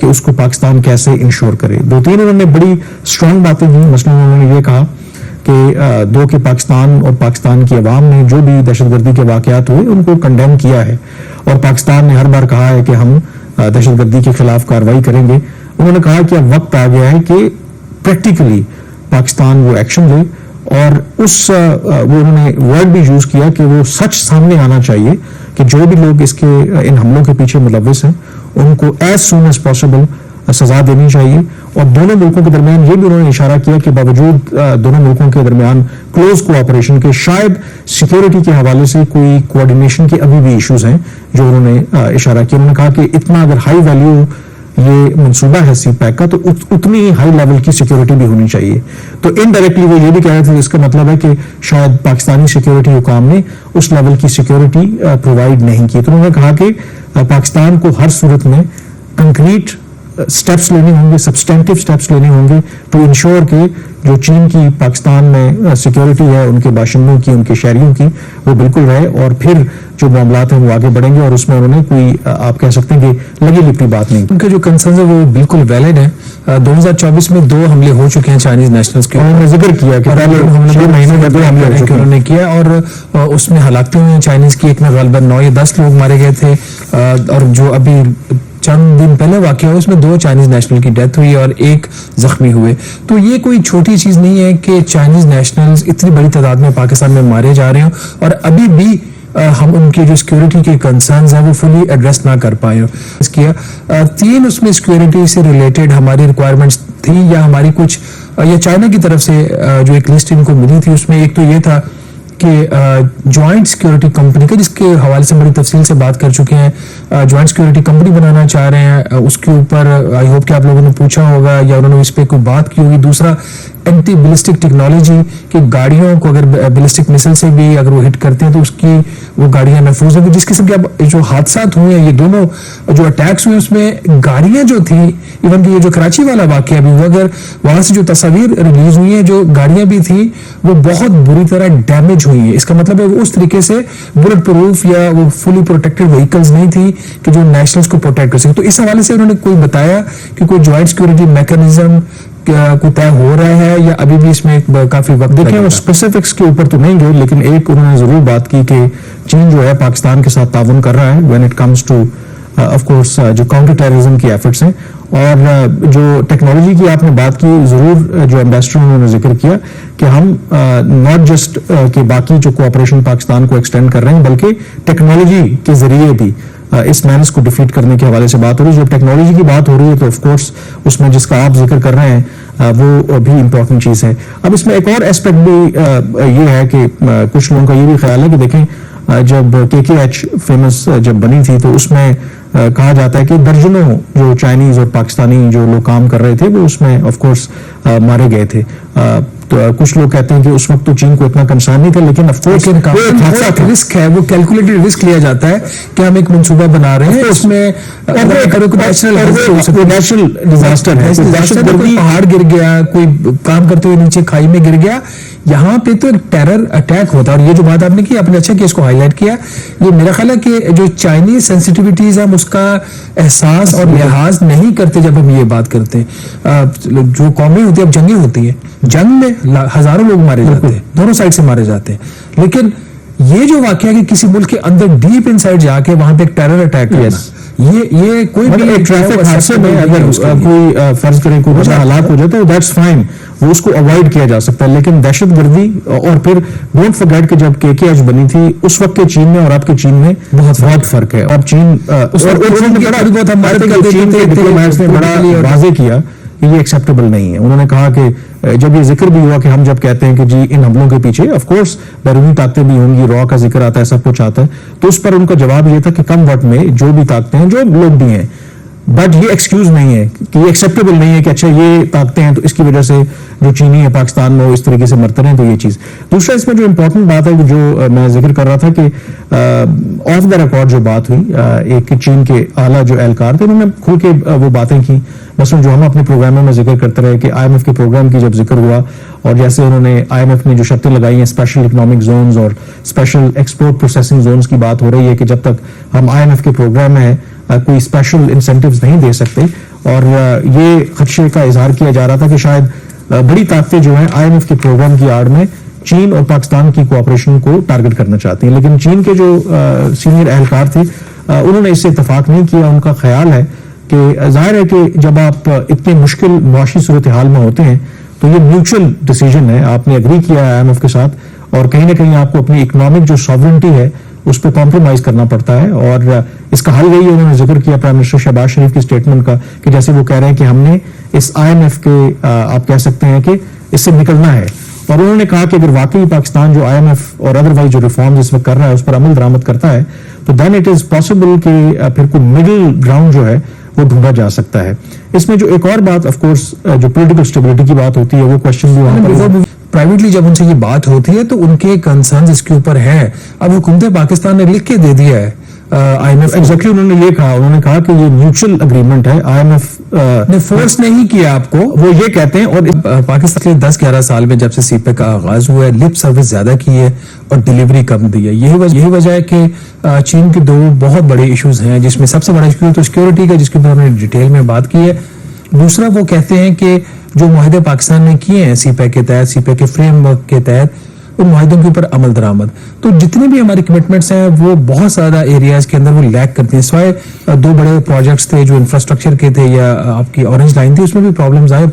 کہ اس کو پاکستان کیسے انشور کرے. 2-3 انہوں نے بڑی اسٹرانگ باتیں کی. مثلا انہوں نے یہ کہا کہ کہ پاکستان اور پاکستان کی عوام نے جو بھی دہشت گردی کے واقعات ہوئے ان کو کنڈیم کیا ہے, اور پاکستان نے ہر بار کہا ہے کہ ہم دہشت گردی کے خلاف کارروائی کریں گے. انہوں نے کہا کہ اب وقت آ گیا ہے کہ پریکٹیکلی پاکستان وہ ایکشن لے, اور وہ انہوں نے ورڈ بھی یوز کیا کہ وہ سچ سامنے آنا چاہیے کہ جو بھی لوگ ان حملوں کے پیچھے ملوث ہیں ان کو ایز سون ایز پاسبل سزا دینی چاہیے. اور دونوں ملکوں کے درمیان یہ بھی انہوں نے اشارہ کیا کہ باوجود دونوں ملکوں کے درمیان کلوز کوآپریشن کے شاید سیکیورٹی کے حوالے سے کوئی کوآرڈینیشن کے ابھی بھی ایشوز ہیں جو انہوں نے اشارہ کیا. انہوں نے کہا کہ اتنا اگر ہائی ویلیو یہ منصوبہ ہے سی پیک کا تو اتنی ہی ہائی لیول کی سیکیورٹی بھی ہونی چاہیے. تو انڈائریکٹلی وہ یہ بھی کہہ رہے تھے, اس کا مطلب ہے کہ شاید پاکستانی سیکیورٹی حکام نے اس لیول کی سیکیورٹی پرووائڈ نہیں کی. تو انہوں نے کہا کہ پاکستان کو ہر صورت میں کنکریٹ سٹیپس لینے ہوں گے, سبسٹینٹیو سٹیپس لینے ہوں گے ٹو انشور کہ جو چین کی پاکستان میں سیکیورٹی ہے ان کے باشندوں کی, ان کے شہریوں کی, وہ بالکل رہے, اور پھر جو معاملات ہیں وہ آگے بڑھیں گے. اور اس میں انہوں نے کوئی آپ کہہ سکتے ہیں کہ لگی لپٹی بات نہیں. ان کے جو کنسرنز ہیں وہ بالکل ویلڈ ہیں. 2024 میں 2 حملے ہو چکے ہیں چائنیز نیشنلز کے, انہوں نے ذکر کیا کہ پہلے 6 مہینے میں 2 حملے انہوں نے کیا, اور اس میں ہلاکتیں ہوئی ہیں چائنیز کی. ایک میں غالباً 9 یا 10 لوگ مارے گئے تھے, اور جو ابھی چند دن پہلے واقعہ ہوا اس میں 2 چائنیز نیشنل کی ڈیتھ ہوئی اور 1 زخمی ہوئے. تو یہ کوئی چھوٹی چیز نہیں ہے کہ چائنیز نیشنلز اتنی بڑی تعداد میں پاکستان میں مارے جا رہے ہیں, اور ابھی بھی ہم ان کے جو سیکیورٹی کے کنسرنز ہیں وہ فلی ایڈریس نہ کر پائے. اس کیا 3 اس میں سیکیورٹی سے ریلیٹڈ ہماری ریکوائرمنٹس تھیں, یا ہماری کچھ یا چائنا کی طرف سے جو ایک لسٹ ان کو ملی تھی. اس میں ایک تو یہ تھا کہ جوائنٹ سیکیورٹی کمپنی کا, جس کے حوالے سے بڑی تفصیل سے بات کر چکے ہیں, جوائنٹ سیکیورٹی کمپنی بنانا چاہ رہے ہیں. اس کے اوپر آئی ہوپ کہ آپ لوگوں نے پوچھا ہوگا یا انہوں نے اس پہ کوئی بات کی ہوگی. دوسرا اینٹی بلسٹک ٹیکنالوجی, کہ گاڑیوں کو اگر بلسٹک مسل سے بھی اگر وہ ہٹ کرتے ہیں تو اس کی وہ گاڑیاں محفوظ ہیں. جس قسم کے جو حادثات ہوئے ہیں, یہ دونوں جو اٹیکس ہوئے, اس میں گاڑیاں جو تھیں, ایون کہ یہ جو کراچی والا واقعہ بھی ہوا, اگر وہاں سے جو تصاویر ریلیز ہوئی ہیں, جو گاڑیاں بھی تھیں وہ بہت بری طرح ڈیمیج ہوئی ہیں. اس کا مطلب ہے وہ اس طریقے سے بلٹ پروف یا وہ فلی پروٹیکٹڈ وہیکلز نہیں تھی کہ جو نیشنلز کو پروٹیکٹ کر سکے. تو اس حوالے سے انہوں نے کوئی بتایا کہ کوئی جوائنٹ سیکورٹی میکانزم کو طے ہو رہا ہے, یا ابھی بھی اس میں کافی وقت؟ دیکھیں, وہ اسپیسیفکس کے اوپر تو نہیں گئے, لیکن ایک انہوں نے ضرور بات کی کہ چین جو ہے پاکستان کے ساتھ تعاون کر رہا ہے when it comes to of course جو کاؤنٹر ٹیررزم کی ایفرٹس ہیں. اور جو ٹیکنالوجی کی آپ نے بات کی, ضرور جو ایمبیسڈر انہوں نے ذکر کیا کہ ہم ناٹ جسٹ کہ باقی جو کوآپریشن پاکستان کو ایکسٹینڈ کر رہے ہیں, بلکہ ٹیکنالوجی کے ذریعے بھی اس مینس کو ڈیفیٹ کرنے کے حوالے سے بات ہو رہی ہے. جب ٹیکنالوجی کی بات ہو رہی ہے تو آف کورس اس میں جس کا آپ ذکر کر رہے ہیں وہ بھی امپورٹنٹ چیز ہے. اب اس میں ایک اور اسپیکٹ بھی یہ ہے کہ کچھ لوگوں کا یہ بھی خیال ہے کہ دیکھیں, جب KKH فیمس جب بنی تھی تو اس میں کہا جاتا ہے کہ درجنوں جو چائنیز اور پاکستانی جو لوگ کام کر رہے تھے وہ اس میں آف کورس مارے گئے تھے. تو کچھ لوگ کہتے ہیں کہ اس وقت تو چین کو اتنا کنسرن نہیں تھا, لیکن آف کورس رسک ہے, وہ کیلکولیٹڈ رسک لیا جاتا ہے کہ ہم ایک منصوبہ بنا رہے ہیں, اس میں نیچرل ڈیزاسٹر ہے, کوئی پہاڑ گر گیا, کوئی کام کرتے ہوئے نیچے کھائی میں گر گیا, یہاں پہ تو ایک ٹیرر اٹیک ہوتا ہے. اور یہ جو بات آپ نے کی, آپ نے اچھا کہ اس کو ہائی لائٹ کیا. یہ میرا خیال ہے کہ جو چائنیز سینسٹیوٹیز ہم اس کا احساس اور لحاظ نہیں کرتے جب ہم یہ بات کرتے ہیں. جو قومیں ہوتی ہیں, اب جنگیں ہوتی ہیں, جنگ میں ہزاروں لوگ مارے جاتے ہیں, دونوں سائڈ سے مارے جاتے ہیں, لیکن یہ جو واقعہ کہ کسی ملک کے اندر ڈیپ ان سائڈ جا کے وہاں پہ ایک ٹیرر اٹیک کرنا, یہ کوئی بھی ٹریفک حادثے میں اگر کوئی فرض کریں کوئی بڑا ہلاک ہو جاتا ہے دیٹس فائن, وہ اس کو اوائڈ کیا جا سکتا ہے. لیکن دہشت گردی, اور پھر ڈونٹ فرگیٹ کہ جب KKH بنی تھی اس وقت کے چین میں اور اب کے چین میں بہت فرق ہے. اب چین نے بڑا واضح کیا کہ یہ ایکسیپٹیبل نہیں ہے. انہوں نے کہا کہ جب یہ ذکر بھی ہوا کہ ہم جب کہتے ہیں کہ جی ان حملوں کے پیچھے آف کورس بیرونی طاقتیں بھی ہوں گی, را کا ذکر آتا ہے, سب کچھ آتا ہے, تو اس پر ان کا جواب یہ تھا کہ کم وقت میں جو بھی طاقتیں ہیں, جو لوگ بھی ہیں, بٹ یہ ایکسکیوز نہیں ہے کہ یہ ایکسیپٹیبل نہیں ہے کہ اچھا یہ طاقتیں ہیں تو اس کی وجہ سے جو چینی ہے پاکستان میں وہ اس طریقے سے مرتے ہیں. تو یہ چیز. دوسرا اس میں جو امپورٹنٹ بات ہے جو میں ذکر کر رہا تھا کہ آف دا ریکارڈ جو بات ہوئی, ایک چین کے اعلیٰ جو اہلکار تھے انہوں نے کھل کے وہ باتیں کی. مثلا جو ہم اپنے پروگراموں میں ذکر کرتے رہے کہ IMF کے پروگرام کی جب ذکر ہوا, اور جیسے انہوں نے IMF نے جو شرطیں لگائی ہیں اسپیشل اکنامک زونز اور اسپیشل ایکسپورٹ پروسیسنگ زونز کی بات ہو رہی ہے کہ جب تک ہم IMF کے پروگرام میں کوئی اسپیشل انسینٹیوز نہیں دے سکتے, اور یہ خدشے کا اظہار کیا جا رہا تھا کہ شاید بڑی طاقتیں جو ہیں IMF کے پروگرام کی آڑ میں چین اور پاکستان کی کوآپریشن کو ٹارگٹ کرنا چاہتی ہیں، لیکن چین کے جو سینئر اہلکار تھے انہوں نے اس سے اتفاق نہیں کیا. ان کا خیال ہے کہ ظاہر ہے کہ جب آپ اتنے مشکل معاشی صورتحال میں ہوتے ہیں تو یہ میوچل ڈیسیجن ہے، آپ نے اگری کیا ہے IMF کے ساتھ، اور کہیں نہ کہیں آپ کو اپنی اکنامک جو ساورنٹی ہے اس پہ کمپرومائز کرنا پڑتا ہے. اور اس کا حل یہی انہوں نے ذکر کیا پرائم منسٹر شہباز شریف کی اسٹیٹمنٹ کا کہ جیسے وہ کہہ رہے ہیں کہ ہم نے اس IMF کے آپ کہہ سکتے ہیں کہ اس سے نکلنا ہے. اور انہوں نے کہا کہ اگر واقعی پاکستان جو IMF اور ادروائز جو ریفارمز اس وقت کر رہا ہے اس پر عمل درآمد کرتا ہے تو دین اٹ از پاسبل کہ پھر کوئی مڈل گراؤنڈ جو ہے وہ ڈھونڈا جا سکتا ہے. اس میں جو ایک اور بات آف کورس جو پولیٹیکل اسٹیبلٹی کی بات ہوتی ہے وہ کوشچن بھی وہاں پر پرائیویٹلی جب ان سے یہ بات ہوتی ہے تو ان کے کنسرنز اس کے اوپر ہے. اب حکومت پاکستان نے لکھ کے دے دیا ہے IMF ایگزیکٹلی انہوں نے کہا کہ یہ میوچل اگریمنٹ ہے. IMF نے فورس نہیں کیا آپ کو، وہ یہ کہتے ہیں. اور پاکستان کے 10-11 سال میں جب سے CPEC کا آغاز ہوا ہے لپ سروس زیادہ کی ہے اور ڈیلیوری کم دی ہے. یہی وجہ ہے کہ چین کے دو بہت بڑے ایشوز ہیں، جس میں سب سے بڑا ایشو تو سیکیورٹی کا، جس کے اوپر ہم نے ڈیٹیل میں بات کی ہے. دوسرا وہ کہتے ہیں کہ جو معاہدے پاکستان نے کیے ہیں CPEC کے تحت، CPEC کے فریم ورک کے تحت، ان معاہدوں کے اوپر عمل درآمد، تو جتنے بھی ہماری کمٹمنٹس ہیں وہ بہت زیادہ ایریاز کے اندر وہ لیک کرتی ہیں. سوائے 2 بڑے پروجیکٹس تھے جو انفراسٹرکچر کے تھے یا آپ کی اورنج لائن تھی، اس میں بھی پرابلمز آئے.